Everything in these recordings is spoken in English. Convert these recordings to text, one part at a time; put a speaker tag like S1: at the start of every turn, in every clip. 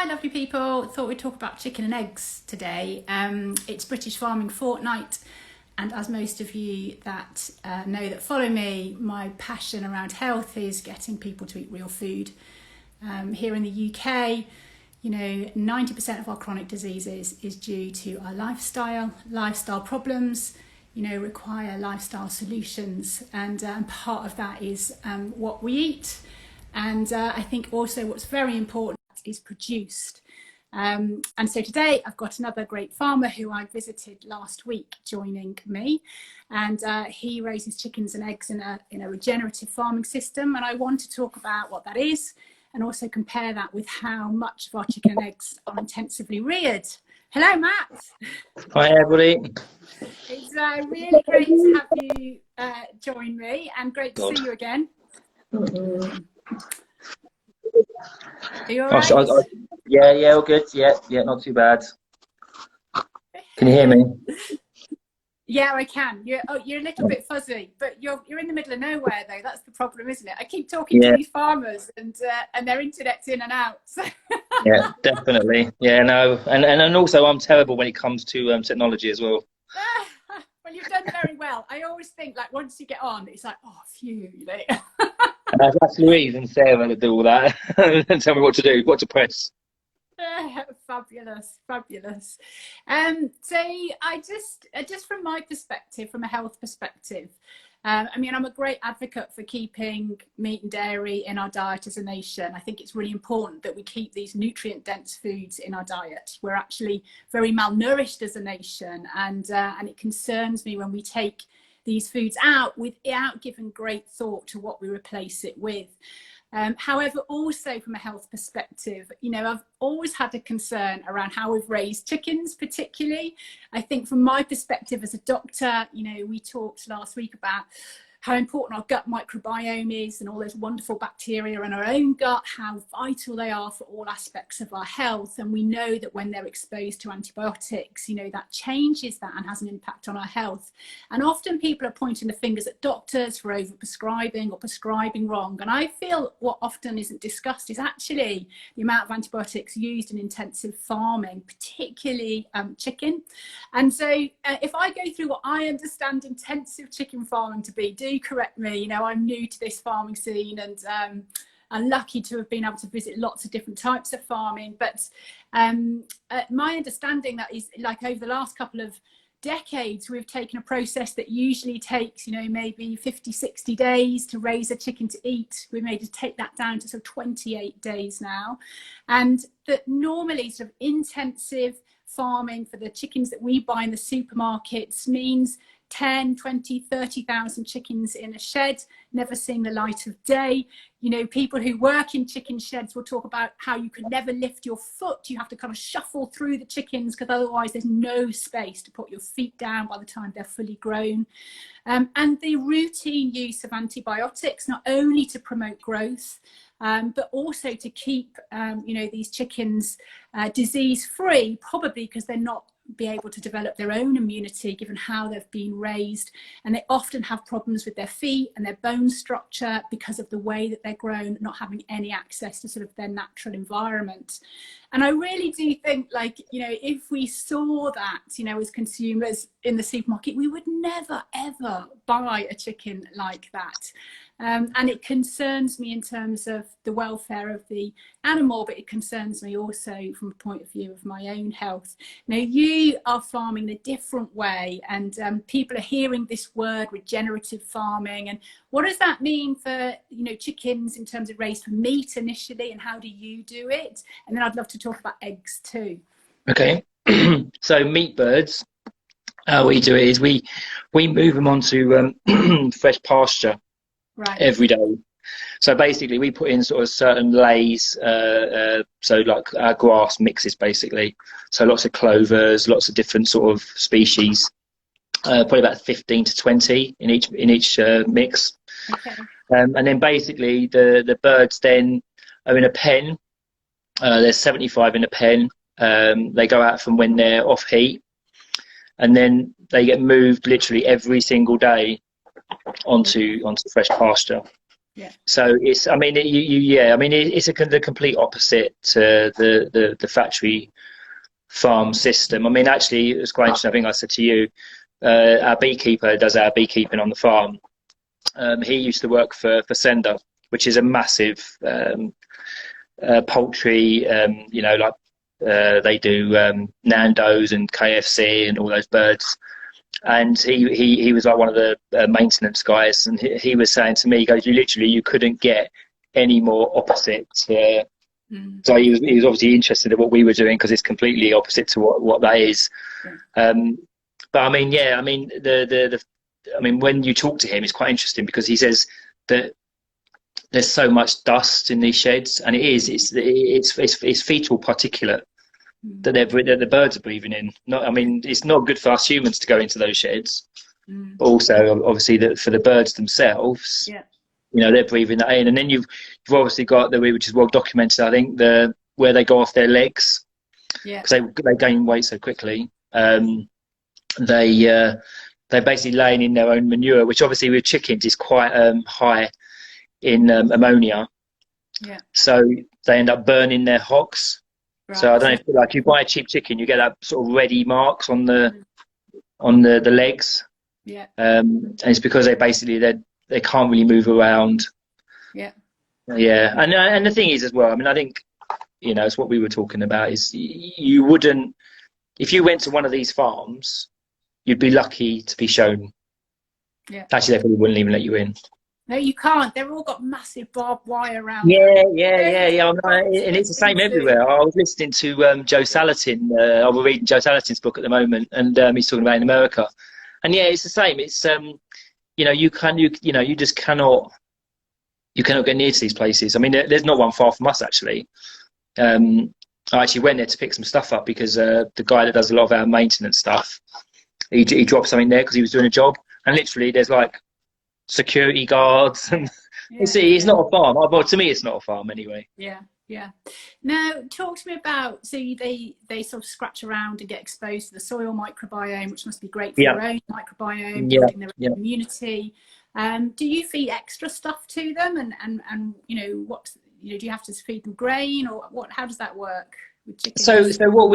S1: Lovely people. Thought we'd talk about chicken and eggs today. It's British Farming Fortnight, and as most of you that know that follow me, my passion around health is getting people to eat real food. Here in the UK, 90% of our chronic diseases is due to our lifestyle problems, require lifestyle solutions, and part of that is what we eat. And I think also what's very important is produced. And so today I've got another great farmer who I visited last week joining me, and he raises chickens and eggs in a regenerative farming system, and I want to talk about what that is and also compare that with how much of our chicken and eggs are intensively reared. Hello, Matt.
S2: Hi, everybody.
S1: It's really great to have you join me, and great to see you again. Are you all right?
S2: Yeah, all good. Yeah, not too bad. Can you hear me?
S1: Yeah, I can. You're a little bit fuzzy, but you're in the middle of nowhere, though. That's the problem, isn't it? I keep talking to these farmers, and their internet's in and out.
S2: Yeah, definitely. Yeah, no, and also I'm terrible when it comes to technology as well.
S1: Well, you've done very well. I always think, like, once you get on, it's like, oh, phew,
S2: That's Louise and Sarah that do all that and tell me what to do, what to press.
S1: Fabulous. So I just from my perspective, from a health perspective, I'm a great advocate for keeping meat and dairy in our diet as a nation. I think it's really important that we keep these nutrient dense foods in our diet. We're actually very malnourished as a nation, and it concerns me when we take these foods out without giving great thought to what we replace it with. However, also from a health perspective, I've always had a concern around how we've raised chickens, particularly. I think from my perspective as a doctor, we talked last week about how important our gut microbiome is and all those wonderful bacteria in our own gut, how vital they are for all aspects of our health. And we know that when they're exposed to antibiotics, that changes that and has an impact on our health. And often people are pointing the fingers at doctors for overprescribing or prescribing wrong. And I feel what often isn't discussed is actually the amount of antibiotics used in intensive farming, particularly chicken. And so if I go through what I understand intensive chicken farming to be, do correct me. I'm new to this farming scene, and I'm lucky to have been able to visit lots of different types of farming. But my understanding that is, like, over the last couple of decades, we've taken a process that usually takes, maybe 50, 60 days to raise a chicken to eat. We made to take that down to sort of 28 days now. And that normally sort of intensive farming for the chickens that we buy in the supermarkets means 10, 20, 30,000 chickens in a shed, never seeing the light of day. People who work in chicken sheds will talk about how you can never lift your foot. You have to kind of shuffle through the chickens because otherwise there's no space to put your feet down by the time they're fully grown. And the routine use of antibiotics, not only to promote growth, but also to keep, these chickens disease-free, probably because they're not be able to develop their own immunity given how they've been raised, and they often have problems with their feet and their bone structure because of the way that they're grown, not having any access to sort of their natural environment. And I really do think, like, if we saw that, as consumers in the supermarket, we would never ever buy a chicken like that. And it concerns me in terms of the welfare of the animal, but it concerns me also from a point of view of my own health. Now, you are farming in a different way, and people are hearing this word regenerative farming. And what does that mean for, chickens in terms of raised for meat initially, and how do you do it? And then I'd love to talk about eggs too.
S2: Okay. So meat birds, how we do it is we move them onto fresh pasture. Right. Every day. So basically we put in sort of certain lays, so like our grass mixes basically. So lots of clovers, lots of different sort of species, probably about 15 to 20 in each mix. Okay. And then basically the birds then are in a pen. There's 75 in a pen. They go out from when they're off heat, and then they get moved literally every single day onto fresh pasture.
S1: Yeah.
S2: So it's, I mean, it's the complete opposite to the factory farm system. I mean, actually, it was quite interesting. I think I said to you, our beekeeper does our beekeeping on the farm. He used to work for Sender, which is a massive poultry. Like they do Nando's and KFC and all those birds. And he was like one of the maintenance guys, and he was saying to me, he goes, you couldn't get any more opposite. So he was obviously interested in what we were doing, because it's completely opposite to what that is. But I mean, I mean when you talk to him, it's quite interesting, because he says that there's so much dust in these sheds, and it's fetal particulate that the birds are breathing in. I mean, it's not good for us humans to go into those sheds. But also, obviously, for the birds themselves, they're breathing that in. And then you've obviously got which is well documented, I think, where they go off their legs, because they gain weight so quickly. They're basically laying in their own manure, which obviously with chickens is quite high in ammonia. So they end up burning their hocks. Right. So I don't know if, like, you buy a cheap chicken, you get that sort of ready marks on the legs. And it's because they can't really move around. And the thing is as well, I mean, I think, it's what we were talking about, is you wouldn't, if you went to one of these farms, you'd be lucky to be shown. Actually, they probably wouldn't even let you in.
S1: No, you can't. They've all got massive barbed wire around.
S2: And it's the same everywhere. I was listening to Joe Salatin. I was reading Joe Salatin's book at the moment, and he's talking about in America. And it's the same. It's you just cannot get near to these places. I mean, there's not one far from us, actually. I actually went there to pick some stuff up, because the guy that does a lot of our maintenance stuff, he dropped something there because he was doing a job, and literally there's like security guards, and it's not a farm. Well, to me, it's not a farm anyway.
S1: Now, talk to me about, so they sort of scratch around and get exposed to the soil microbiome, which must be great for their own microbiome, building their own immunity. Do you feed extra stuff to them, and what do you have to feed them grain, or what? How does that work with chickens?
S2: So what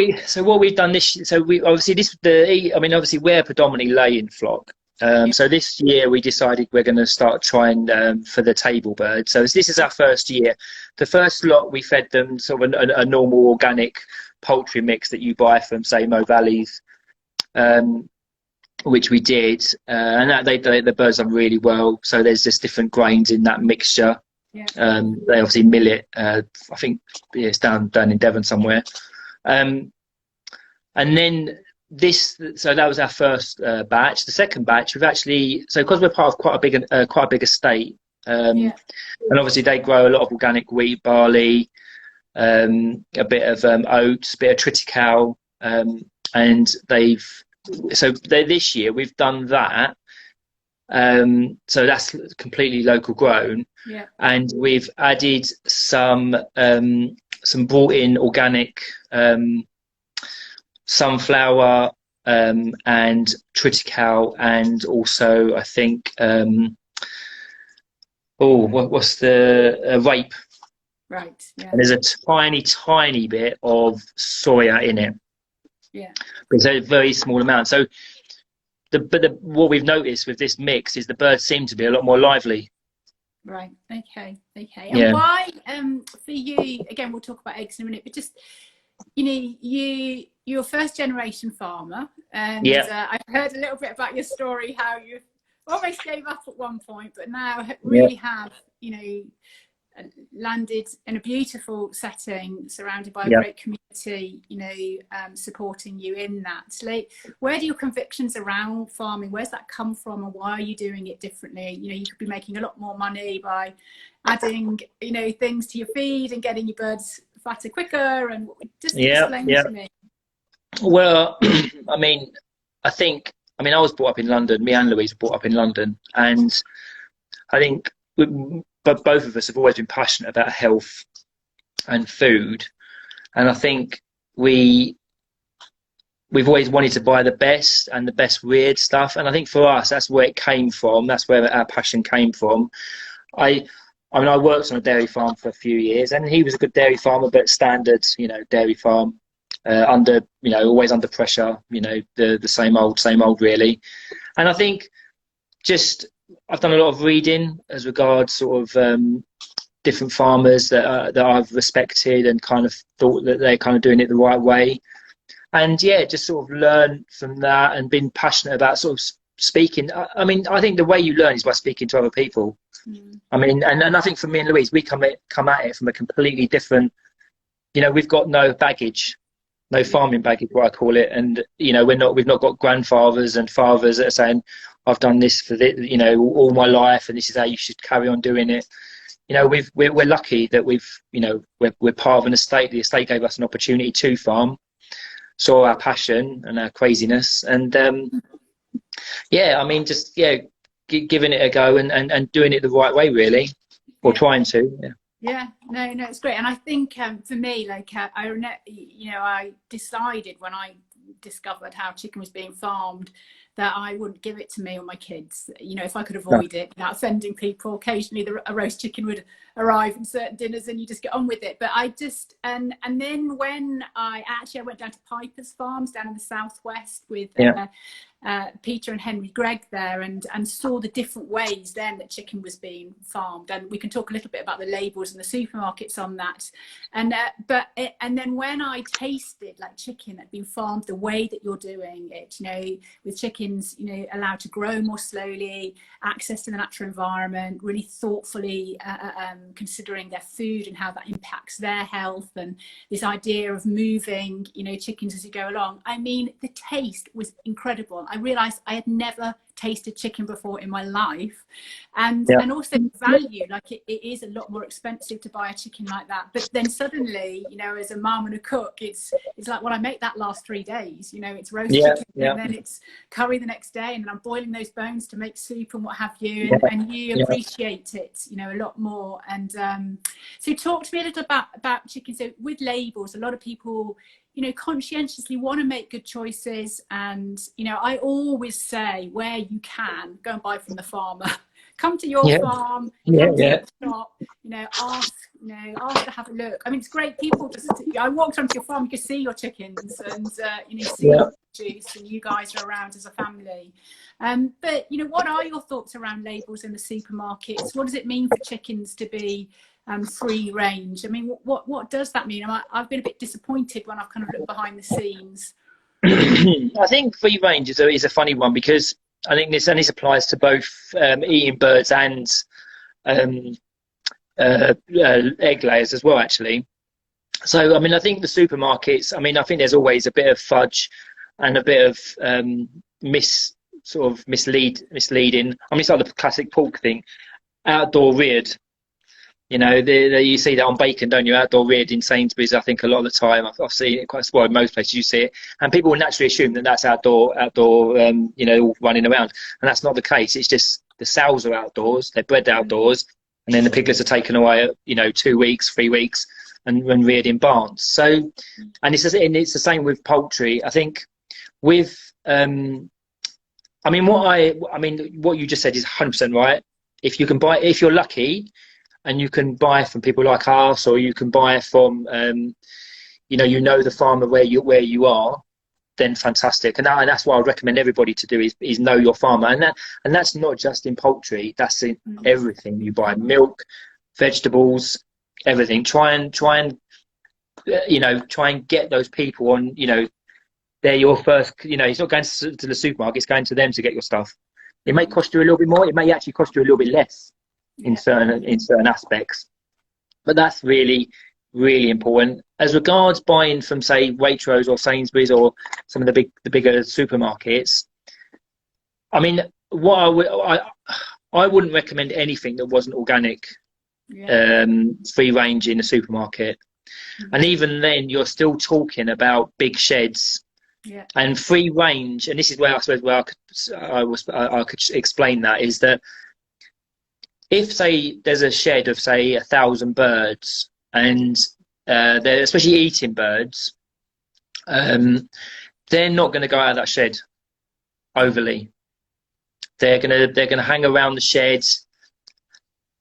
S2: we've done this, obviously we're predominantly laying flock. So this year we decided we're going to start trying for the table bird. So this is our first year. The first lot, we fed them sort of a normal organic poultry mix that you buy from, say, Mo Valley's, which we did, and that the birds done really well. So there's just different grains in that mixture. They obviously millet. I think it's down in Devon somewhere, and then. So that was our first batch. The second batch, we've actually, so because we're part of quite a big estate, and obviously they grow a lot of organic wheat, barley, a bit of oats, a bit of triticale, and this year we've done that. So that's completely local grown, and we've added some brought in organic. Sunflower and triticale, and also I think what's the rape?
S1: Right.
S2: And there's a tiny bit of soya in it. It's a very small amount. So what we've noticed with this mix is the birds seem to be a lot more lively.
S1: Right. Okay. And why for you, again, we'll talk about eggs in a minute, but just you're a first generation farmer, and I've heard a little bit about your story, how you almost gave up at one point, but now really have landed in a beautiful setting, surrounded by a great community, supporting you in that. Like, where do your convictions around farming, where's that come from, and why are you doing it differently? You could be making a lot more money by adding things to your feed and getting your birds fatter quicker, and just explain to me.
S2: Well, I mean, I was brought up in London. Me and Louise were brought up in London, and I think but both of us have always been passionate about health and food, and I think we've always wanted to buy the best and the best reared stuff, and I think for us that's where it came from. That's where our passion came from. I mean, I worked on a dairy farm for a few years, and he was a good dairy farmer, but standard, dairy farm, under, always under pressure, the same old, really. And I think just I've done a lot of reading as regards sort of different farmers that I've respected and kind of thought that they're kind of doing it the right way. And yeah, just sort of learn from that and been passionate about sort of speaking. I mean, I think the way you learn is by speaking to other people. I mean, and I think for me and Louise, we come at it from a completely different, we've got no baggage, no farming baggage, what I call it. And, we've not got grandfathers and fathers that are saying, I've done this for all my life, and this is how you should carry on doing it. We're lucky that we're part of an estate. The estate gave us an opportunity to farm, saw our passion and our craziness, and I mean, just giving it a go and doing it the right way, really, or trying to.
S1: No, it's great. And I think for me, like I decided when I discovered how chicken was being farmed that I wouldn't give it to me or my kids, if I could avoid it without offending people. Occasionally a roast chicken would arrive in certain dinners and you just get on with it. But I just, and then when I went down to Piper's Farms down in the southwest with Peter and Henry Gregg there, and saw the different ways then that chicken was being farmed. And we can talk a little bit about the labels and the supermarkets on that. And and then when I tasted like chicken had been farmed the way that you're doing it, with chickens, allowed to grow more slowly, access to the natural environment, really thoughtfully considering their food and how that impacts their health, and this idea of moving, chickens as you go along. I mean, the taste was incredible. I realized I had never tasted chicken before in my life, and also value, like it is a lot more expensive to buy a chicken like that. But then suddenly, as a mum and a cook, it's like, well, I make that last 3 days, it's roast chicken and then it's curry the next day, and then I'm boiling those bones to make soup and what have you, and you appreciate it a lot more. And so talk to me a little about chicken. So with labels, a lot of people conscientiously want to make good choices, and I always say, where you can, go and buy from the farmer. Come to your farm, come to your shop, ask to have a look. I mean, it's great. People just, I walked onto your farm, you can see your chickens, and see your juice, and you guys are around as a family. But what are your thoughts around labels in the supermarkets? What does it mean for chickens to be free range? I mean, what does that mean? I've been a bit disappointed when I've kind of looked behind the scenes.
S2: I think free range is a funny one, because I think this applies to both eating birds and egg layers as well, actually. So I mean, I think the supermarkets, I think there's always a bit of fudge and a bit of misleading. I mean, it's like the classic pork thing, outdoor reared. You see that on bacon, don't you? Outdoor reared in Sainsbury's. I think a lot of the time I've seen it quite well. In most places you see it, and people will naturally assume that that's outdoor, all running around, and that's not the case. It's just the sows are outdoors, they're bred outdoors, and then the piglets are taken away at 2 weeks, 3 weeks, and reared in barns. So, and it's the same with poultry. I think with what you just said is 100% right. If you're lucky, and you can buy from people like us, or you can buy from, the farmer where you are, then fantastic. And that's what I recommend everybody to do is know your farmer. And that's not just in poultry, that's in everything you buy: milk, vegetables, everything. Try and get those people on, they're your first, it's not going to the supermarket, it's going to them to get your stuff. It may cost you a little bit more, it may actually cost you a little bit less in certain aspects, but that's really, really important. As regards buying from, say, Waitrose or Sainsbury's or some of the bigger supermarkets, I mean, I wouldn't recommend anything that wasn't organic, free range in a supermarket. And even then, you're still talking about big sheds. And free range, and this is where I suppose I could explain that, is that if, say, there's a shed of, say, 1,000 birds, and they're especially eating birds, they're not going to go out of that shed overly. They're gonna hang around the sheds.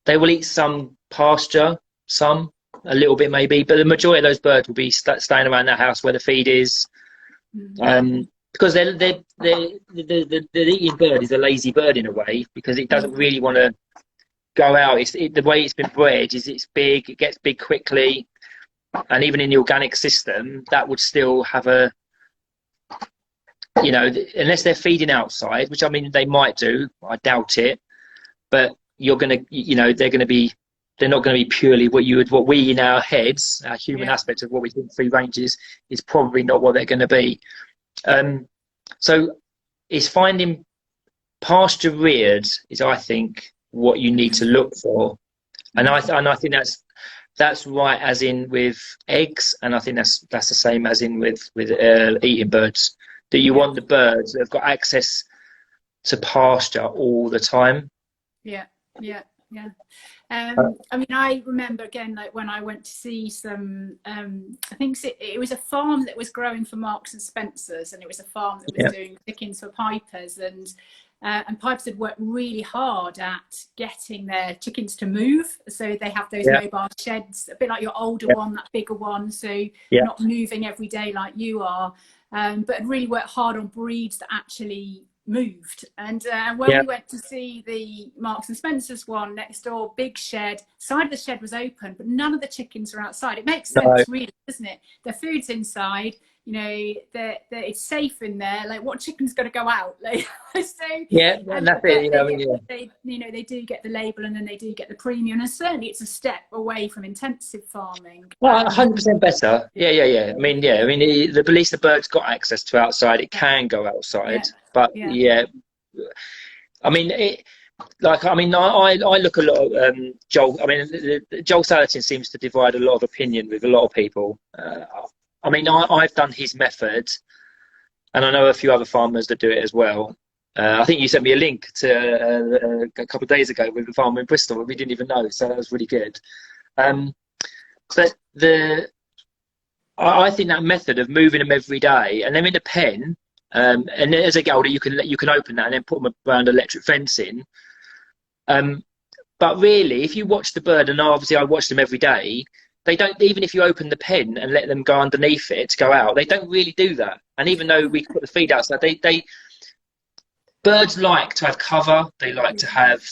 S2: They will eat some pasture, some, a little bit maybe, but the majority of those birds will be staying around that house where the feed is. Because the eating bird is a lazy bird in a way, because it doesn't really want to go out. The way it's been bred is it's big, it gets big quickly, and even in the organic system, that would still have a, you know, unless they're feeding outside, which I mean they might do, I doubt it, but you're gonna, you know, they're not going to be purely what we in our heads, our human aspect of what we think free range is probably not what they're going to be. So it's finding pasture reared is, I think, what you need to look for, and I think that's right, as in with eggs, and I think that's the same as in with eating birds, that you want the birds that have got access to pasture all the time.
S1: I mean, I remember again, like when I went to see some, I think it was a farm that was growing for Marks and Spencers, and it was a farm that was doing chickens for pipers, and pipers had worked really hard at getting their chickens to move, so they have those mobile sheds, a bit like your older one, that bigger one, so not moving every day like you are, but had really worked hard on breeds that actually moved. And when we went to see the Marks and Spencers one next door, big shed, side of the shed was open, but none of the chickens were outside. It makes sense, really, doesn't it? Their food's inside, you know, it's safe in there. Like, what chicken's got to go out? Like, so
S2: and that's it.
S1: You know, they do get the label, and then they do get the premium, and certainly it's a step away from intensive farming.
S2: Well, 100% better. I mean, at least the bird's got access to outside. It can go outside, but I mean, I look a lot at Joel. I mean, Joel Salatin seems to divide a lot of opinion with a lot of people. I mean, I've done his method, and I know a few other farmers that do it as well. I think you sent me a link to a couple of days ago with a farmer in Bristol that we didn't even know, so that was really good. But I think that method of moving them every day and them in the pen, and then as they get older, you can open that and then put them around electric fencing. But really, if you watch the bird, and obviously I watch them every day, they don't, even if you open the pen and let them go underneath it to go out, they don't really do that. And even though we put the feed outside, birds like to have cover. They like to have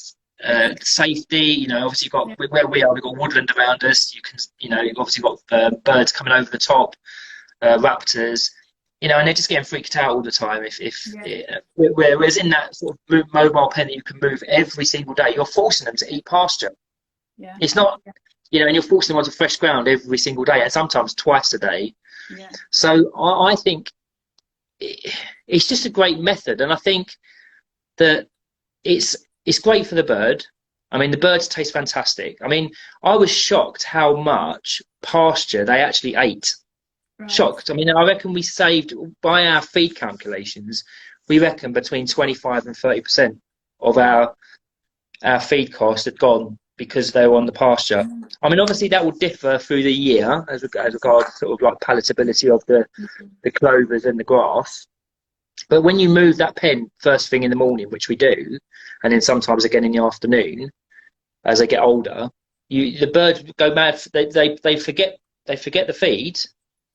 S2: safety. You know, obviously you've got, where we are, we've got woodland around us. You can, you know, you've obviously got birds coming over the top, raptors. You know, and they're just getting freaked out all the time. Whereas in that sort of mobile pen that you can move every single day, you're forcing them to eat pasture. It's not. You know, and you're forcing them onto fresh ground every single day, and sometimes twice a day. So I think it's just a great method, and I think that it's great for the bird. I mean, the birds taste fantastic. I mean, I was shocked how much pasture they actually ate. Shocked. I mean, I reckon we saved, by our feed calculations, we reckon between 25 and 30% of our feed costs had gone because they were on the pasture. I mean, obviously that will differ through the year as regards sort of like palatability of the clovers and the grass. But when you move that pen first thing in the morning, which we do, and then sometimes again in the afternoon, as they get older, the birds go mad. They forget the feed.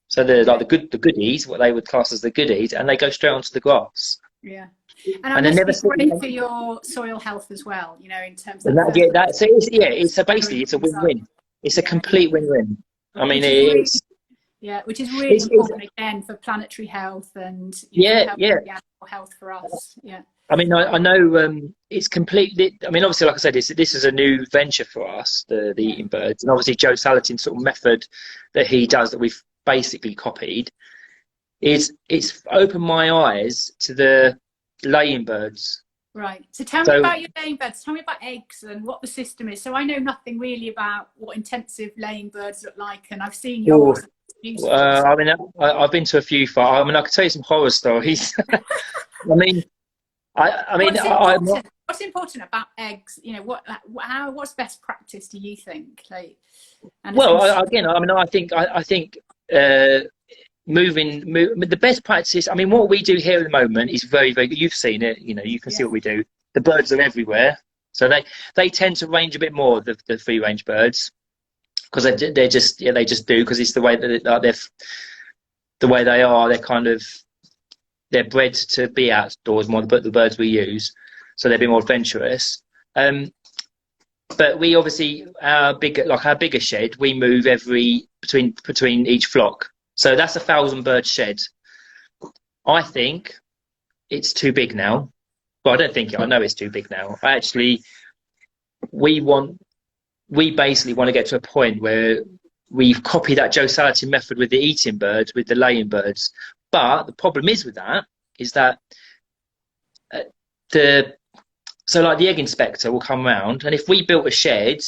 S2: So they're like the goodies, what they would class as the goodies, and they go straight onto the grass.
S1: And it's great for your soil health as well, you know, in terms of
S2: basically it's a win-win. It's a complete win-win. I mean,
S1: which is really important again for planetary health and animal health for us.
S2: I mean, I know it's completely. I mean, obviously, like I said, this is a new venture for us, the eating birds, and obviously Joe Salatin's sort of method that he does that we've basically copied. It's opened my eyes to the laying birds.
S1: Right. So tell me about your laying birds. Tell me about eggs and what the system is. So I know nothing really about what intensive laying birds look like, and I've seen yours.
S2: I mean, I've been to a few. I mean, I could tell you some horror stories. I mean,
S1: what's important about eggs? You know, what's best practice, do you think? Like, I think moving the best practice. I mean, what we do here at the moment is very, very good. You've seen it. You know, you can see what we do. The birds are everywhere.
S2: So they tend to range a bit more, the free range birds, because they just do, because it's the way that they're the way they are. They're bred to be outdoors more than the birds we use, so they're a bit more adventurous. But we obviously, our bigger shed, we move between each flock. So that's 1,000 bird shed. I think it's too big now. Well, I don't think it. I know it's too big now. We basically want to get to a point where we've copied that Joe Salatin method with the eating birds, with the laying birds. But the problem is with that is that so like the egg inspector will come around, and if we built a shed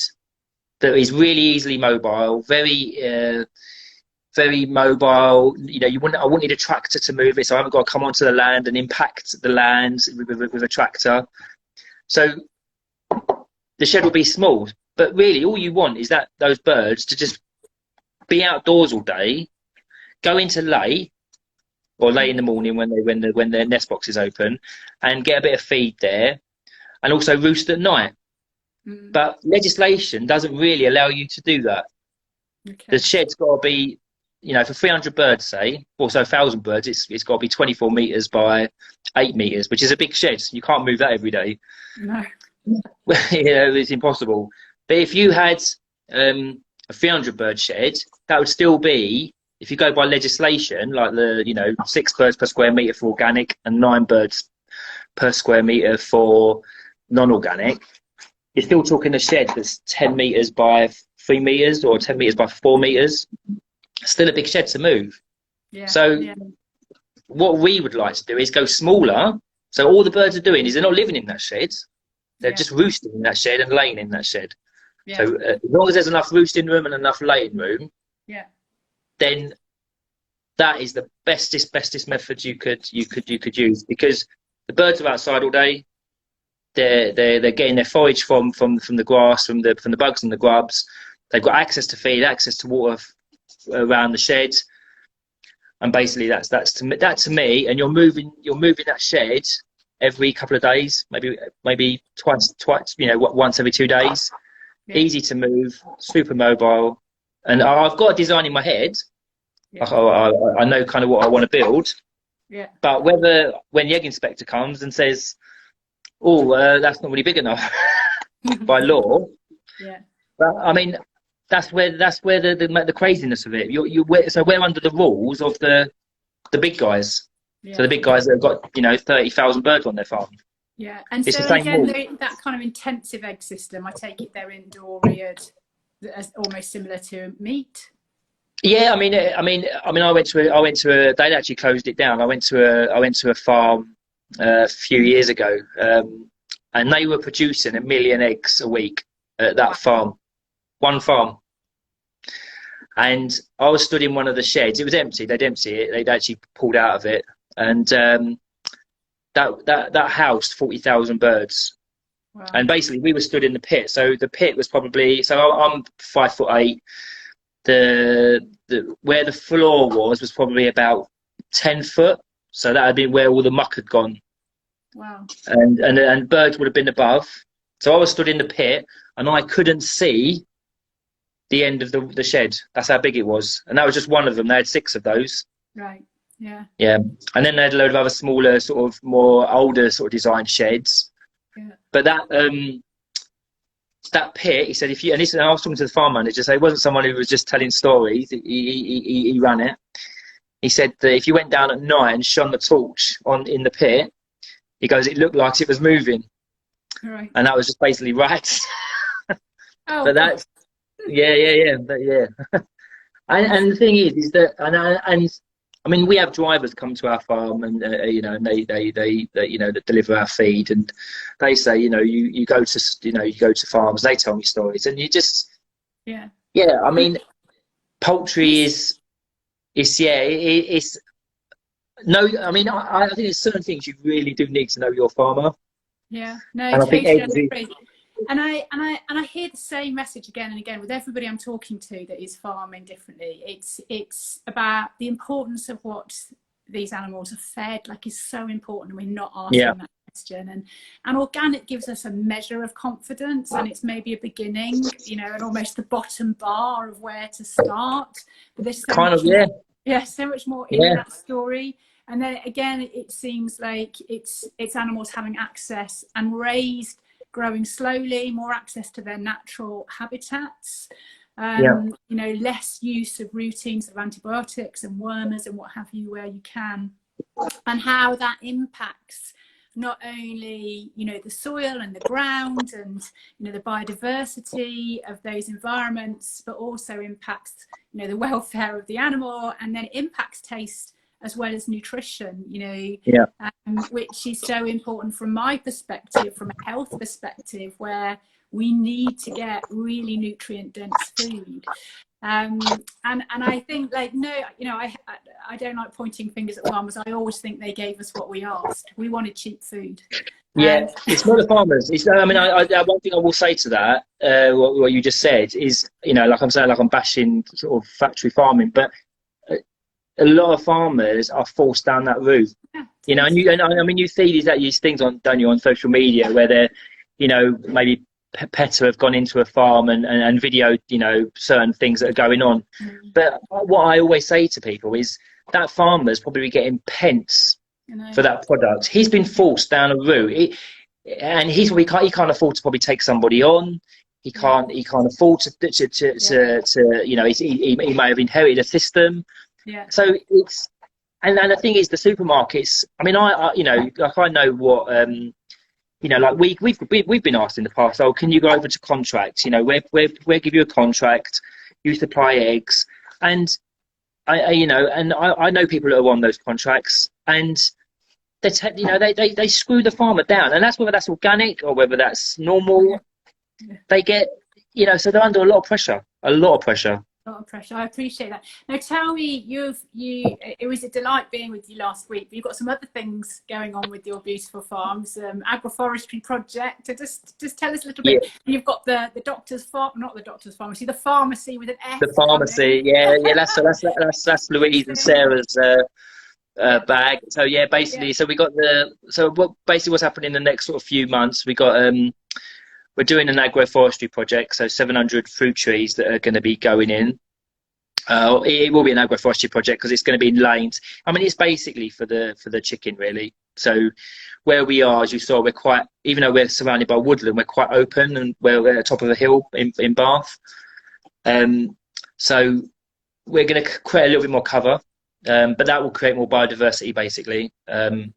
S2: that is really easily mobile, very mobile, I wouldn't need a tractor to move it, so I haven't got to come onto the land and impact the land with a tractor. So the shed will be small, but really all you want is that those birds to just be outdoors all day, go into lay in the morning when their nest box is open, and get a bit of feed there, and also roost at night. But legislation doesn't really allow you to do that. Okay. The shed's got to be, for 300 birds, say, or so 1,000 birds, it's got to be 24 meters by 8 meters, which is a big shed. You can't move that every day.
S1: No.
S2: It's impossible. But if you had a 300 bird shed, that would still be, if you go by legislation, like 6 birds per square meter for organic and 9 birds per square meter for non-organic, you're still talking a shed that's 10 meters by 3 meters or 10 meters by 4 meters. Still a big shed to move. What we would like to do is go smaller. So all the birds are doing is they're not living in that shed. They're just roosting in that shed and laying in that shed. So as long as there's enough roosting room and enough laying room, then that is the bestest method you could use, because the birds are outside all day. They're getting their forage from the grass, from the bugs and the grubs. They've got access to feed, access to water around the shed, and basically that's to me. And you're moving that shed every couple of days, maybe twice, once every 2 days. Easy to move, super mobile, and I've got a design in my head. I know kind of what I want to build. But whether when the egg inspector comes and says, that's not really big enough by law. But I mean, that's where the craziness of it. So we're under the rules of the big guys. So the big guys that have got 30,000 birds on their farm.
S1: And
S2: it's
S1: so again, that kind of intensive egg system, I take it they're indoor reared, almost similar to meat.
S2: I mean, I went to they'd actually closed it down. I went to a farm a few years ago, and they were producing 1 million eggs a week at that farm, one farm. And I was stood in one of the sheds. It was empty. They'd empty it. They'd actually pulled out of it, and that housed 40,000 birds. Wow. And basically, we were stood in the pit. So the pit was probably, I'm 5'8". Where the floor was probably about 10 foot. So that had been where all the muck had gone.
S1: Wow.
S2: And birds would have been above. So I was stood in the pit, and I couldn't see the end of the shed. That's how big it was. And that was just one of them. They had 6 of those.
S1: Right. Yeah.
S2: And then they had a load of other smaller, sort of more older sort of design sheds. But that pit, he said, and I was talking to the farm manager, so it wasn't someone who was just telling stories. He ran it. He said that if you went down at night and shone the torch in the pit, he goes, it looked like it was moving.
S1: Right.
S2: And that was just basically rats. But that's and the thing is that, and I mean, we have drivers come to our farm, and and they that deliver our feed, and they say, you go to farms, they tell me stories, and you just I mean, poultry is no, I mean, I think there's certain things you really do need to know your farmer.
S1: Yeah, no,
S2: and
S1: totally agree. And I hear the same message again and again with everybody I'm talking to that is farming differently. It's about the importance of what these animals are fed, like, is so important, and we're not asking that question. And organic gives us a measure of confidence, and it's maybe a beginning, you know, and almost the bottom bar of where to start. But there's so
S2: Kind
S1: much
S2: of, yeah.
S1: more, yeah, so much more in that story. And then again, it seems like it's animals having access and raised, growing slowly, more access to their natural habitats. You know, less use of routines of antibiotics and wormers and what have you where you can, and how that impacts not only, you know, the soil and the ground and, you know, the biodiversity of those environments, but also impacts, you know, the welfare of the animal, and then it impacts taste as well as nutrition, you know, which is so important from my perspective, from a health perspective, where we need to get really nutrient dense food. And I think, like, no, you know, I don't like pointing fingers at farmers. I always think they gave us what we asked. We wanted cheap food.
S2: It's not the farmers. It's, I mean, one thing I will say to that, what you just said is, you know, like I'm saying, like I'm bashing sort of factory farming, but a lot of farmers are forced down that route. You know, and I mean, you see these things on, don't you, on social media where they're, you know, maybe PETA have gone into a farm and videoed, you know, certain things that are going on. But what I always say to people is that farmer's probably getting pence for that product. He's been forced down a route, and he can't afford to probably take somebody on. He can't afford to you know, he may have inherited a system. So it's, and the thing is, the supermarkets, I mean, I you know, like I know what you know, like we've been asked in the past, oh, can you go over to contracts? You know, we'll give you a contract, you supply eggs, and I know people that are on those contracts, and you know, they screw the farmer down, and that's whether that's organic or whether that's normal. They get, you know, so they're under a lot of pressure. A lot of pressure.
S1: I appreciate that. Now tell me, it was a delight being with you last week, but you've got some other things going on with your beautiful farms, agroforestry project. Just tell us a little bit. You've got the doctor's farm, not the doctor's pharmacy, the pharmacy with an F. The
S2: pharmacy, that's Louise and Sarah's bag. So basically, so we got basically what's happening in the next sort of few months. We got we're doing an agroforestry project, so 700 fruit trees that are going to be going in. It will be an agroforestry project because it's going to be in lanes. I mean, it's basically for the chicken, really. So where we are, as you saw, we're quite, even though we're surrounded by woodland, we're quite open, and we're at the top of a hill in Bath. So we're going to create a little bit more cover, but that will create more biodiversity, basically, and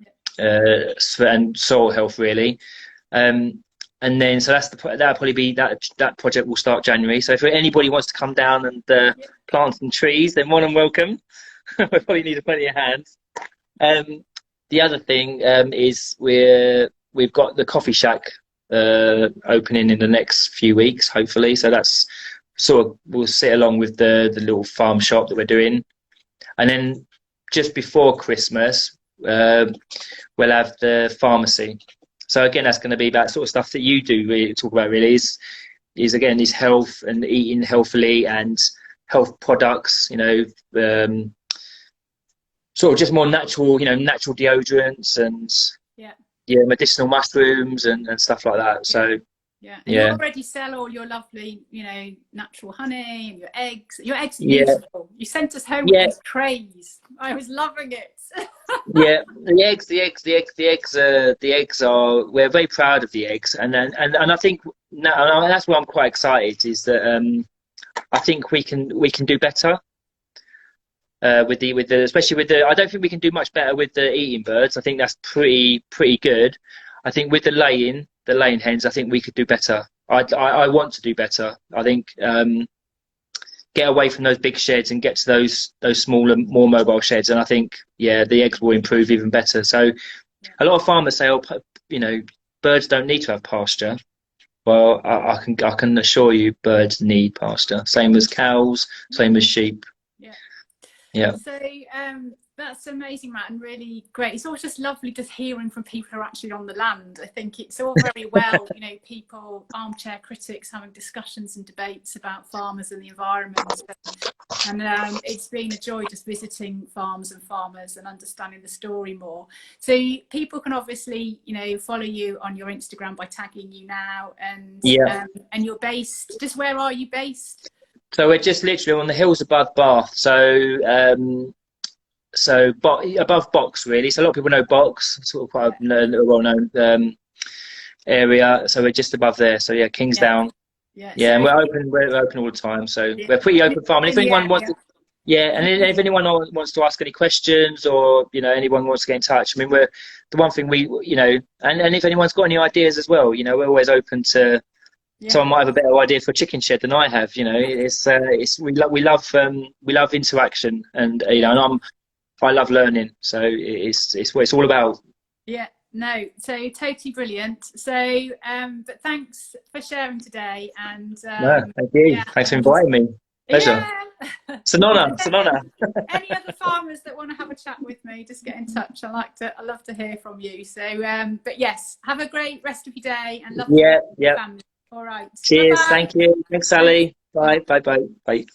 S2: soil health, really. And then, so that'll probably be that project will start January. So if anybody wants to come down and plant some trees, then more than welcome. We probably need plenty of hands. The other thing is we've got the coffee shack opening in the next few weeks, hopefully. So that's sort of, we'll sit along with the little farm shop that we're doing, and then just before Christmas, we'll have the pharmacy. So again, that's going to be that sort of stuff that you do really talk about. Really is again is health and eating healthily and health products. You know, sort of just more natural. You know, natural deodorants and medicinal mushrooms and stuff like that. So
S1: and you already sell all your lovely, you know, natural honey and your eggs. Your eggs are beautiful. You sent us home with these trays. I was loving it. The eggs are. We're very proud of the eggs, and I think now, and that's why I'm quite excited. Is that I think we can do better with the especially with the. I don't think we can do much better with the eating birds. I think that's pretty good. I think with the laying hens, I think we could do better. I want to do better. I think get away from those big sheds and get to those smaller, more mobile sheds, and I think the eggs will improve even better. So a lot of farmers say, oh, you know, birds don't need to have pasture. Well, I can assure you, birds need pasture. Same as cows, same as sheep.
S2: Yeah.
S1: So that's amazing, Matt, and really great. It's always just lovely just hearing from people who are actually on the land. I think it's all very well, you know, people, armchair critics, having discussions and debates about farmers and the environment. And it's been a joy just visiting farms and farmers and understanding the story more. So people can obviously, you know, follow you on your Instagram by tagging you now. And and you're based, just where are you based?
S2: So we're just literally on the hills above Bath. So above Box, really. So a lot of people know Box, sort of quite a well-known area. So we're just above there. So yeah, Kingsdown. Yeah, and we're open all the time. So we're pretty open farm. And if anyone wants to, and if anyone wants to ask any questions, or you know, anyone wants to get in touch, I mean, we're the one thing we, you know, and if anyone's got any ideas as well, you know, we're always open to. Someone might have a better idea for a chicken shed than I have. You know, we love interaction, and you know, and I love learning. So it's what it's all about.
S1: Yeah. No, so totally brilliant. So, but thanks for sharing today. And
S2: no, thank you. Yeah. Thanks for inviting me. Pleasure.
S1: Yeah.
S2: It's an honour. It's an honour.
S1: Any other farmers that want to have a chat with me, just get in touch. I love to hear from you. So, but yes, have a great rest of your day and love your family. All right.
S2: Cheers.
S1: Bye-bye.
S2: Thank you. Thanks, Sally. Bye. Bye. Bye. Bye.